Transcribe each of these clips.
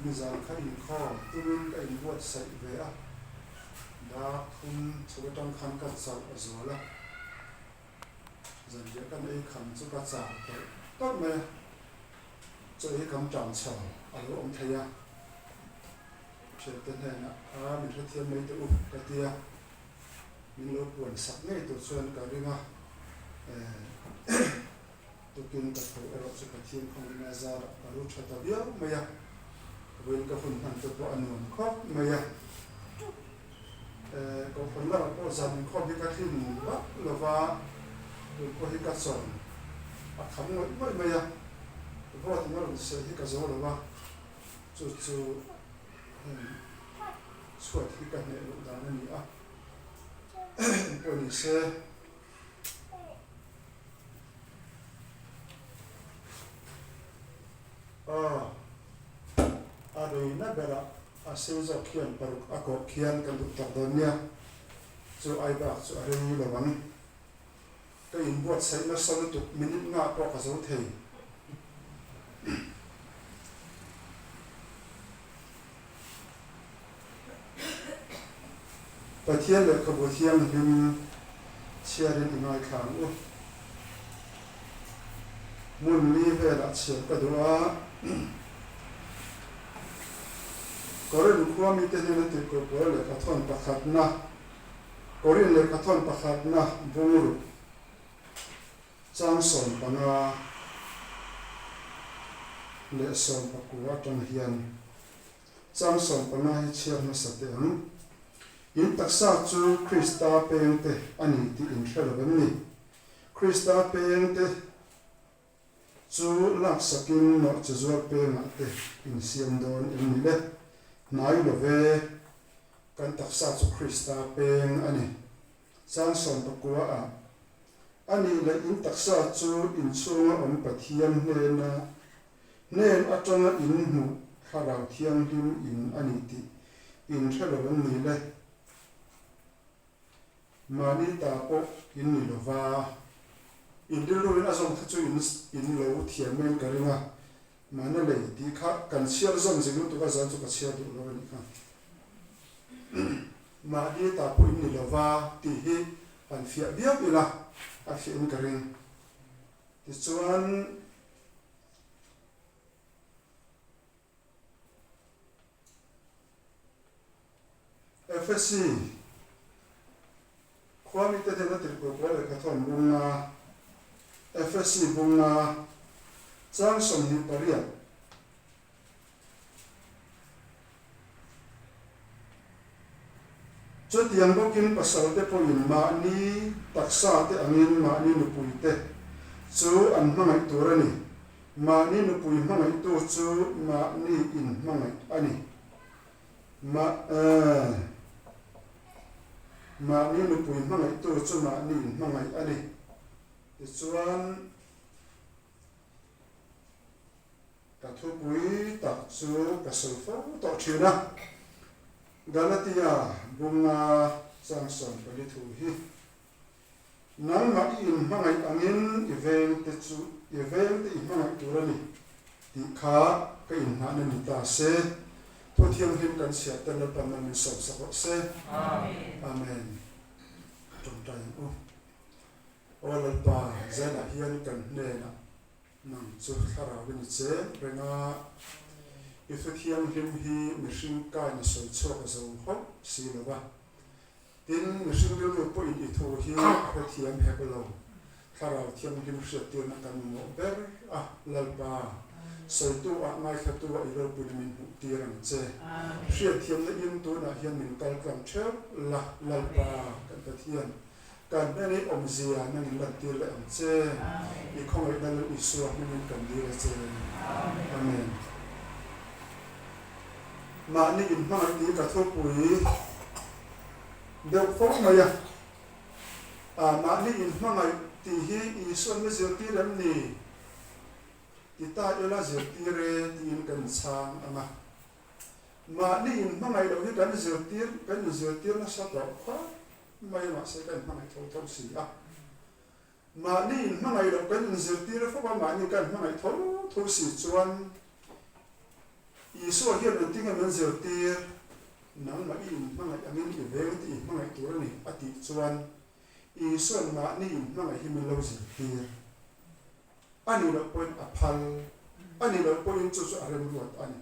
mi zal kha in kho tuin ka in buat sai ve a da khun chuatang khan ka chau azola dần dần cái này khẩn cho các cháu tốt mà chơi cầm trọng chảo ở lỗ ông thầy à chuyện tên này là mình sẽ thêm mấy từ cái tia mình lỗ buồn sắp ngay từ xuân cả đi mà tôi kinh tập phụ ở chỗ cái thiên không đi ra ở lỗ cho tao biết mày à với cái phần hàng từ bộ ảnh hưởng khó mày à có phần là có dần khó biết cái thiên bắt là và có hi cả sòn khám ngồi mấy mấy à vô thì nó sẽ hi cả gió là chú suốt hi cả này lúc đó nên nhỉ có đi xe rồi nó bây giờ sẽ cho khiên bảo có khiên cần được tập đơn nha chú ai bảo chú ai đi là vẫn cái in buat sai na sau tục mình ngã bỏ cả dấu thề và thiên là cái bộ thiên hình chia đến ngoài kháng u muốn đi về đã chia cái đó có rồi lúc qua mình tên là tự có là cái thon bạc hạt na có rồi là cái thon bạc hạt na bùn trang sòn bằng lệ sòn bạc của trong hiền trang sòn bằng hai chiếc nó sạch tiếng in tác sa chú Krista bèn te anh ti in theo là vấn đề Krista bèn te chú lạc sakin nó chú zuat bèn ngã te in xiêm đòn in lệ nói là về căn tác sa chú Krista bèn anh trang sòn bạc của anh là in tác sa chú in chung ông bát hiền nên ở trong in mu harau thiang lim in anh ti in theo là vấn đề lệ mà đi ta bộ in ni lova in đi luôn ở trong chú in lâu thiam men cái mà nó lấy đi khác cần chia trong gì lúc tôi ra cho cái chia được rồi mà đi ta bộ in ni lova thì hi anh phía biết đi là anh phía in cái thì chuan FSC khoa mình tên là từ của là cái thằng bung FSC bung trang sông đi Paris cho tiền bốc kinh pasal te po in ma ni taksa te angin ma ni nu pui te chu an mangai turani ma ni nu pui mangai tu chu ma ni in mangai ani mà ni nu pui mangai tu chu ma ni in mangai ani ti chuan ta thu pui tak chu ka sulfa to thina Galatia bunga sang son pali thu hi nang ma in mangai angin event te chu event te mangai turani ti kha ka in na ni ta se to thiam him kan sia tan na pan na so sa se amen amen trong tay o pa zena hian kan ne na nang chu thara win che renga Ifethiam him hi machine kai na soi chok zo ho si lo ba tin machine lo po in itho hi Ifethiam hebelo thara thiam him hriat tir na kan mo ber lalpa soi tu a ngai kha tu a iro pu min tirang che hriat thiam na in tu na hian min kal kam theu la lalpa kan pathian kan ne om zia na ni lat tir la am che I khong ai na I suwa min kan dir che amen mà ni in mang ti ka tho pui deu phok ma ya mà ni in mang ti hi I son me zir ti ram ni ti ta ela zir ti re ti in kan chang ama mà ni in mang ai lo hi kan zir ti na sa to kha mai ma se kan mang tho tho si mà ni in mang ai lo kan zir ti re phok ma ni kan mang tho tho si chuan Isu hian an tinga man zel tir nang ma in mangai angin i veng ti mangai tur ni ati chuan Isu ma ni in mangai himin lo zel tir ani lo point aphal ani lo point chu arem ruat ani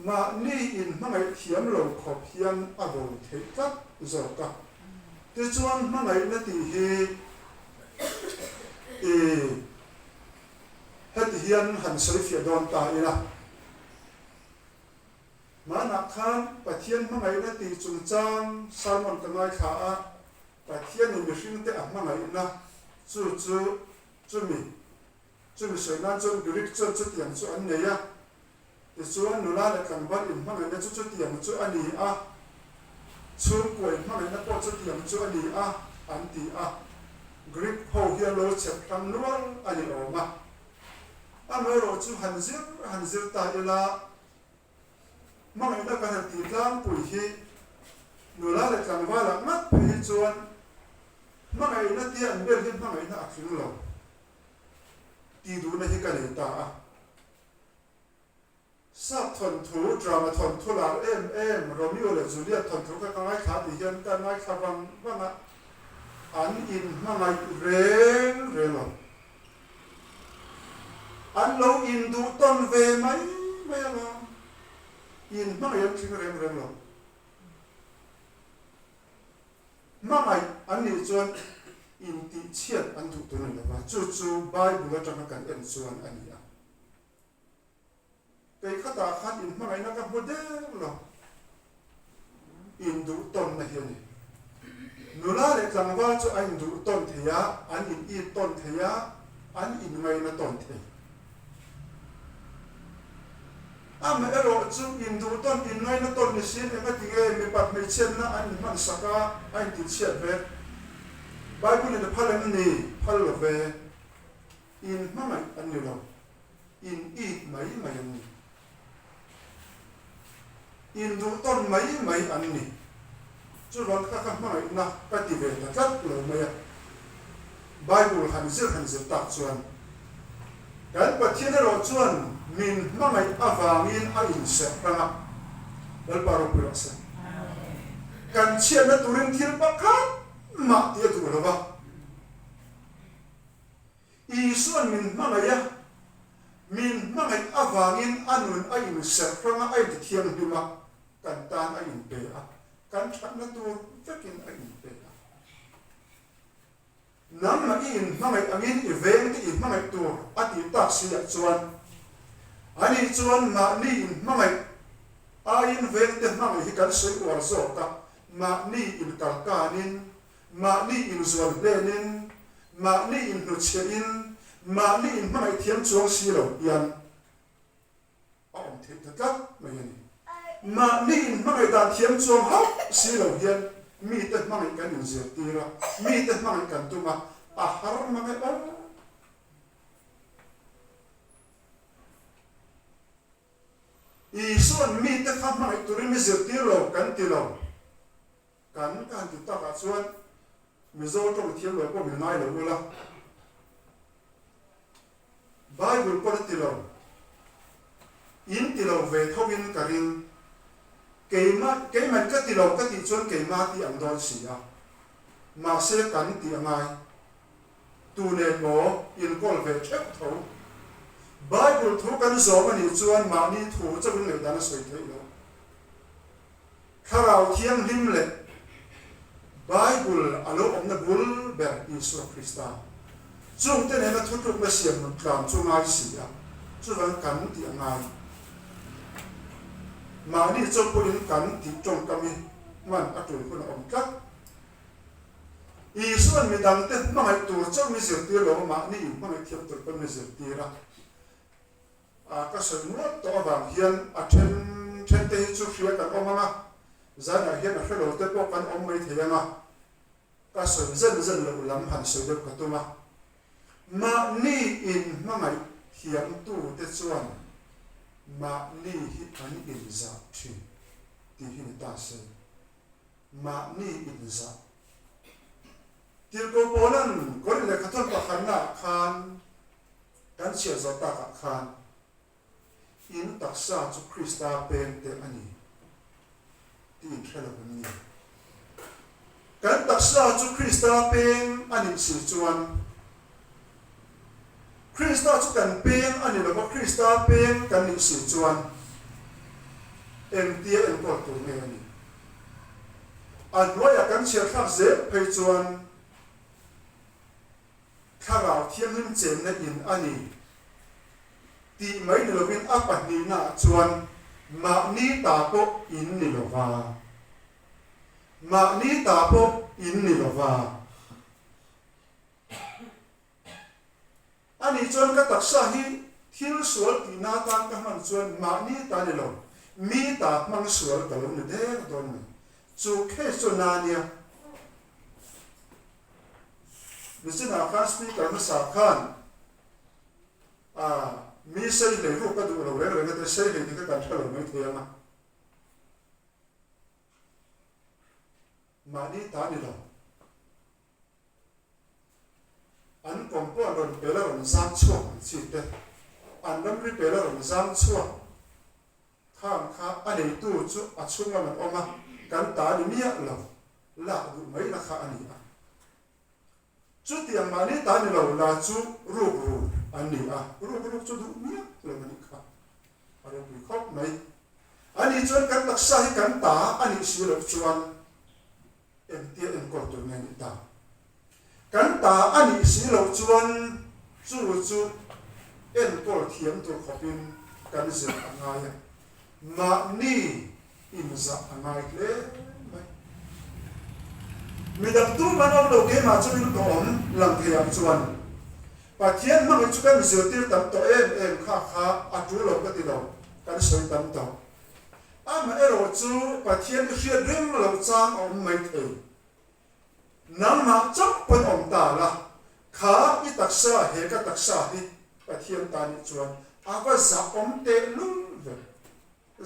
ma ni in mangai thiam lo khop hiam avol thei tlap zo ka ti chuan mangai na ti hi heti hian han srifia don ta ina mana khan pathian mangai na ti chung chang salmon kangai kha a pathian ni mihring te a mangai na chu chumi soinan chun greek chun chu tiang chu an neya ti chuan nula le kanban in mangai na chu tiang chu ani a chur koi mangai na po chu tiang chu ani a an ti a greek ho hian lo chep thang nual ani oma amero chu hanzir ta ila mangai na kan ti tlang pui hi nula le kanban la mat phi chuan mangai na ti an bel hin mangai na akhing lo ti du na hi ka le ta a sa thon thu drama thon thu la em Romeo le Juliet thon thu ka kangai kha ti hian kan ngai kha wanga an in mangai reng lo an lo in du ton ve mai lo in mangai an thing reng lo mangai an ni chuan in ti chiat an thu tu ni la chu Bible atang kan en chuan ani a cái khata khan in mangai na ka model lo in du ton na hian nula le tlangwa chu an du ton theya an in I ton theya an in ngai na ton the am ero chu in du ton in ngai na ton ni sin e ka ti ge me pat me chen na an man saka an ti chet ve Bible ni phalam ni phal ve in mangai an ni lo in I mai ni in du ton mai an ni chu ron ka mangai na ka ti ve ta tlap lo mai Bible han zir tak chuan kan pathian ro chuan min mangai awangin a in se ranga dal paro pulaksa kan chian na turin thil pakhat ma ti tu lo ba Isu min mangai awangin anun a in se ranga ai ti thiam bima kan tan a in pe a kan chat na tu takin a in pe a nam ma in mangai angin I veng ti mangai tu ati ta sia chuan ani chuan ma ni in mangai a in veng te mangai hi kan sei war zo ka ma ni in kalkanin ma ni in zuan lenin ma ni in nu chein ma ni in mangai thiam chuang si lo yan a om the ta mai ni ma ni in mangai dan thiam chuang ha si lo yan mi te mangai kan in zir tira mi te mangai kan tu ma a har mangai o Isu mi te kha mangai turin mi zir tiro kan ti lo kan ti ta ka chuan mi zo tong thiam lo ko mi ngai lo la Bible ko ti lo in ti lo ve thogin karin keima ka ti lo ka ti chuan keima ti ang don si a ma se kan ti angai tu ne mo in kol ve thep tho Bible thu kan zo ani chuan ma ni thu chawin le dan soi thei lo kharau thiam lim le Bible alo omna bul ber Isu Krista chung te ne na thu tu ma siam tlam chu ngai si a chu ran kan ti angai ma ni cho ko in kan ti chong kami man atul ko na om kat Isu mi dang te mangai tu chau mi zir ti lo ma ni mangai thiam tur ko mi zir ti ra ka soi nuat to awang hian a then te chu hria kan omanga zana hian a hrelo te po kan om mai theyanga ka soi zen lo lam han soi de ka tuma ma ni in mangai hiam tu te chuan ma ni hi an in za thi ti hin ta se ma ni in za tir ko polan ko le khathon pa khanna khan kan chia za ta ka khan in taksa chu Krista pen te ani tin thela ni kan taksa chu Krista pen ani si chuan Krista chu kan pen ani lo Krista pen kan ni si chuan em tia en ko tu me ani an loya kan cher thak ze phei chuan thagao thiam him chen na in ani ti mai ni lovin apat ni na chuan ma ni ta po in ni lova ma ni ta po in ni lova ani chuan ka taksa hi thil sual ti na tan ka man chuan ma ni ta ni lo mi ta mang sual ka lo ni de don ni chu khe chu na nia Bisina kan speaker na sa kan mi sei le ru ka du lo le le te sei le ka kan thalo mai the ma mani ta ni lo an kompo ron pela ron zam chuo chi te an ram ri pela ron zam chuo kham kha ani tu chu a chunga man oma kan ta ni mia lo la du mai la kha ani a chu tiang mani ta ni lo la chu ru ani a ru chu du mia lo mani kha aro bi khop mai ani chuan kan taksa hi kan ta ani si lo chuan em tia em ko tu ngai ta kan ta ani si lo chuan chu en ko thiam tu khopin kan ze angai ma ni in za angai le mi dam tu man lo ke ma chu ko om lang thiam chuan pathian ma chu kan ze tir tam to em kha atu lo ka ti lo kan soi tam to ama ero chu pathian hria rim lo chang om mai thei nang ma chap pon om ta la kha I taksa he ka taksa hi pathian ta ni chuan a ka za om te lum ve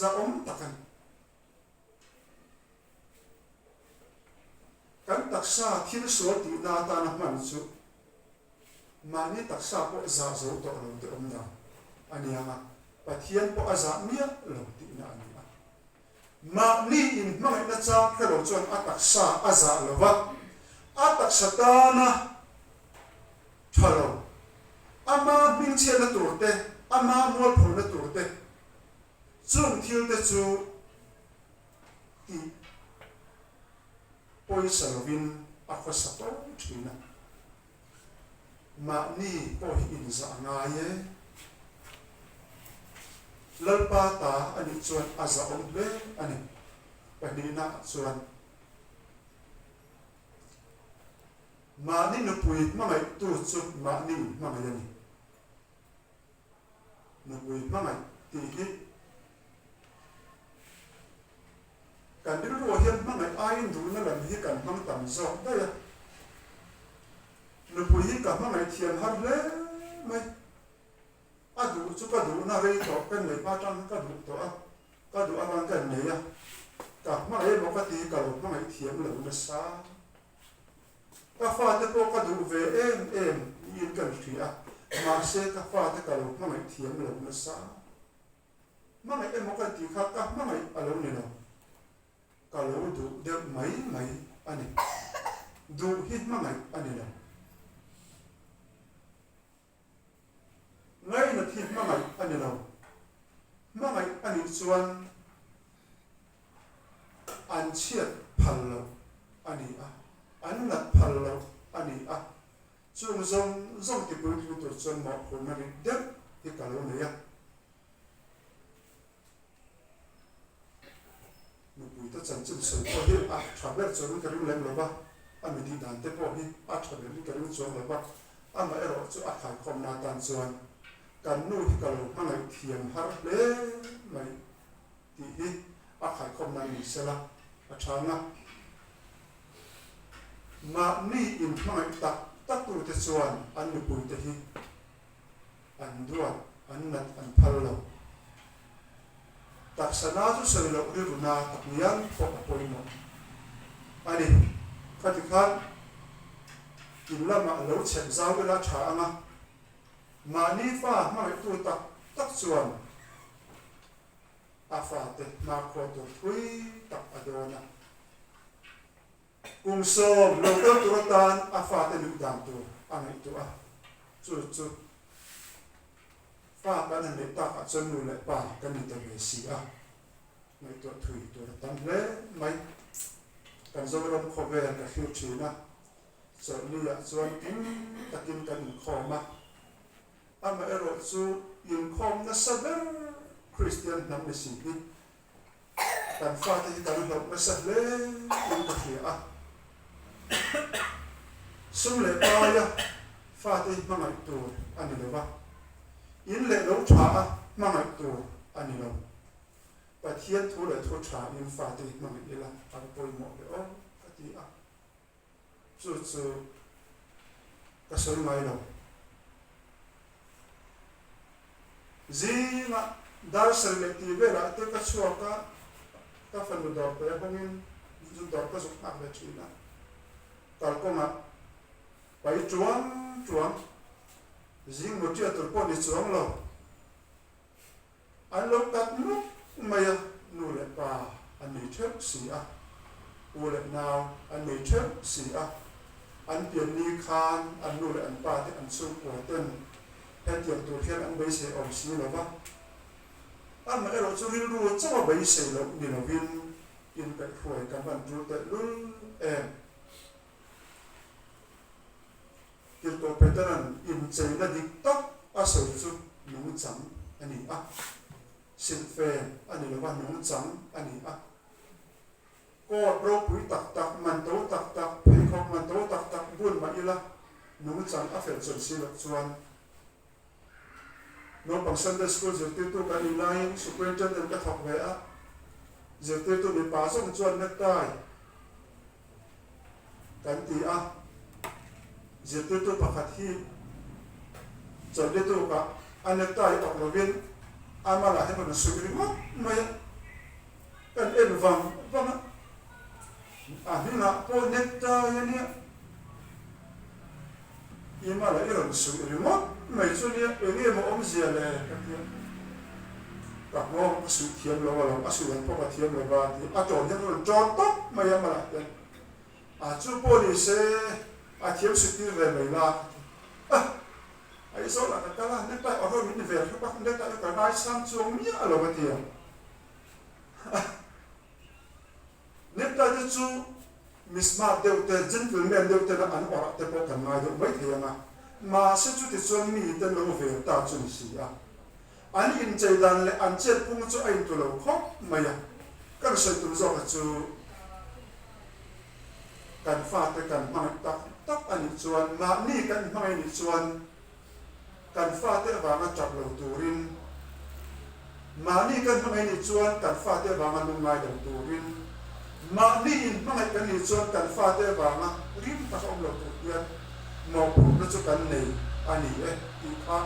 za om takan kan taksa thil so ti na ta na man chu mani taksa po za zo to lo te om na ani ama pathian po aza mia lo ti na ani ma ni in ma na cha khelo chuan a taksa aza lova a taksa ta na thalo ama min che na turte ama mol phol na turte chung thil te chu ti poisa lovin a khosa to thina ma ni po hi in za nga ye lalpa ta ani chuan aza om le ani panina chuan ma ni no pui ma mai tu chu ma ni ma mai ani no pui ma mai ti hi kan dir ro hian ma mai ai ndu na lam hi kan mang tam zo da ya no pui hi ka ma mai thian har le mai adu chu ka du na rei to kan nei pa tang ka du to a ka du aman kan nei ya ka ma e mo ka ti ka lo ma mai thiam lo na sa ka fa te po ka du ve em yin kan thri a ma se ka fa te ka lo ma mai thiam lo na sa ma mai e mo ka ti kha ka ma mai a lo ni lo ka lo du de mai ani du hi ma mai ani lo ngay na thi ma mai ani lo ma mai ani chuan an chiat phal lo ani a an nat phal lo ani a chung zong ti pu tu chuan ma ko na ri de ti ka lo ne ya nu pu ta chan chin so ko hi a thaber chuan ka ri lem lo ba a mi di dan te po hi a thaber ri ka ri chuan lo ba a ma ero chu a khai khom na tan chuan kan nu hi ka lo ma ngai thiam har le mai ti hi a khai khom na ni sela a thanga ma ni in ma ngai tak tu te chuan an nu pu te hi an duan an nat an phal lo tak sana tu sel lo ri runa tak nian ko a poi mo ani khati khan in lama lo chem zau la tha anga ma ni fa ma tu tak chuan afate ma kho to thui tak adona kum som lo to turatan afate lu dam to angai to a chu fa kan ne ta ka chon nu le pa kan ni ta be si a mai to thui to tan le mai kan zo rom kho ve ka hiu china so ni ya chuan in takin kan khoma ama ero chu in khom na saber Christian nam ni si ni kan fa te kan lo na sa le in ka hi a sum le pa ya fa te mangai tu ani lo ba in le lo cha mangai tu ani lo pa thian thu le thu cha in fa te mangai ila a poi mo le o ka ti a chu ka sol mai lo zinga dar selective la te ka chuaka ka fanu dor pe hongin zu dor ka zuk nak le china kal ko ma pai chuang zing mo tia tur po ni chuang lo an lo kat nu maya nu le pa an ni thep si a u le now an ni thep si a an pian ni khan an nu le an pa te an su ko ten en tiang tu khian an bai se om si lo ba an ma ero chu rin ru chawa bai se lo ni lo vin in ka khoi kan ban ru te lul kil to peteran in chei na dik tak a so chu nu chang ani a sin fe ani lo ba nu chang ani a ko ro pui tak man to tak phei khok man to tak bun ma ila nu chang a fel chon si lo chuan no pang Sunday school zirti tu kan inai superintendent ka thok ve a zirti tu mi pa song chuan na tai kan ti a zirti tu pakhat hi chawde tu ka an tai ok lovin amala he man su ri mo mai kan en vang a ni na po net ta yani imala iron su ri mo mai chu ni e mo om zia le ka mo su thiam lo lo a su wan po ka thiam lo ba ti a to ni ro to to mai ma la a chu po ni se a thiam su ti re mai la ai so la ka la ne pa o ro ni ver ka ne ta ka nai sam chu mi a lo ba ti ne ta chu misma deute gentleman deute na an ora te po kan mai do mai thiama ma se chu ti chuan mi ten lo ve ta chun si a an in chei dan le an chet pung chu ai tu lo khop maya kan se tu zo ka chu kan fa te kan mang tak ani chuan ma ni kan mai ni chuan kan fa te ba ma chap lo turin ma ni kan mai ni chuan kan fa te ba ma nung mai do turin ma ni in mai kan ni chuan kan fa te ba ma rim ta om lo tu yan mo pu na chu kan nei ani e ti kha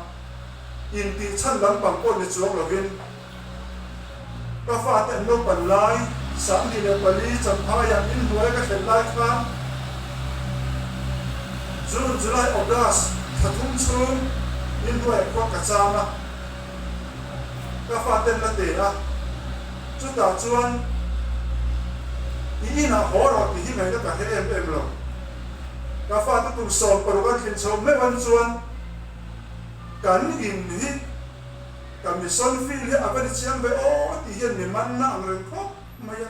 in ti chan lam pang ko ni chuang lovin ka fa te no pan lai sam ni le pali cham pha ya in huai ka khen lai kha June July August thathum chum in huai ko ka chama ka fa te na te a chu ta chuan i na horo ti hi mai na ka he em lo ka fa tu tum som parukan khin chom me wan chuan kan in hi kan mi son feel hi aban chiam be o ti hian ni man na ang ren kho maya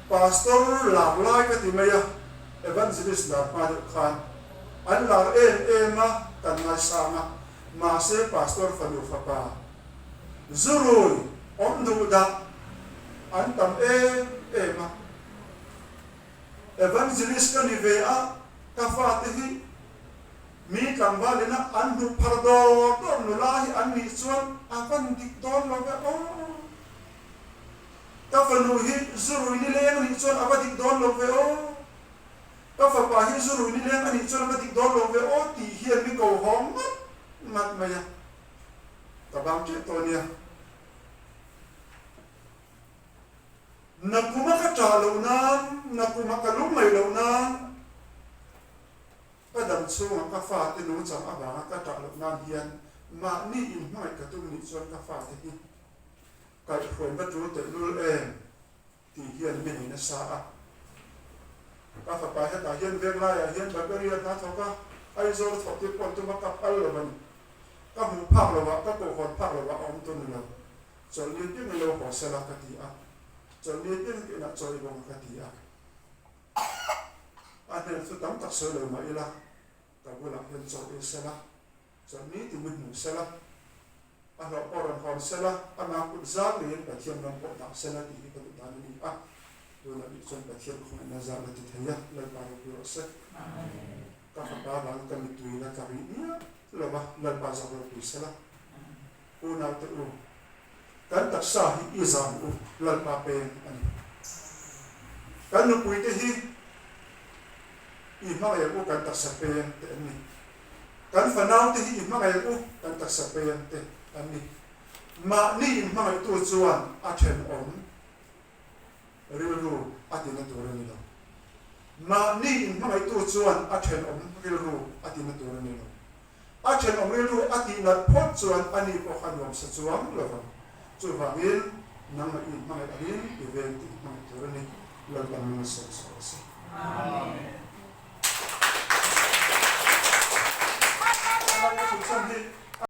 pastor la lai ka ti maya evangelist la pa khan an la ma kan ngai sama ma se pastor fanu fa pa zurui om du da an tam ma evangelist ka ni ve a ka fa te hi mi kam va le na an du phardo to nu la hi an ni chuan a kan dik don lo ga o ka fa nu hi zuru ni le ni chuan a va dik don lo ve o ka fa pa hi zuru ni le ani chuan a va dik don lo ve o ti hi mi ko hom mat ma ya ka bang che to nia na kuma ka tra lo na na kuma ka lu mai lo na ka dam chu ka fa te nu chang a ba ka tra lo na hian ma ni in mai ka tu ni chuan ka fa te hi cái phun bắt chú tự luôn em thì hiện mình nó xa các phật bài hết cả hiện việc lại hiện bậc cái hiện ta thôi các ai rồi thọ tiếp quan tu mắc các al là mình các hùng phẳng là vậy các cổ hồn phẳng là vậy ông tuân là cho liên tiếp người lâu họ sẽ là cái gì cho liên tiếp cái là cho đi bằng cái gì anh nên phải đóng tác sơ lời mà là các cái là hiện cho đi sẽ là cho ní thì mình muốn sẽ là anh họ ở đằng hòn sẽ là anh nào cũng giác liền cả thiên nam bộ đạo sẽ là thì cái tụi anh đi tôi là bị chân cả thiên không là ra là thì thấy là bài của sẽ các phật ba bạn cần tùy là cả vị là ba lần ba giờ là tùy sẽ là u nào tự u kan tak sa hi izam u lần ba pen anh kan nu pui te hi i ma ya u kan tak sa pen te ani kan fanau te hi i ma ya u kan tak sa pen te ani ma ni ma tu chuan a then om rilu atina turani lo ma ni ma tu chuan a then om rilu atina turani lo a then om rilu atina phot chuan ani ko khanom sa chuang lo chu wangin nang ma in ma in event ma turani lo lam sa sa amen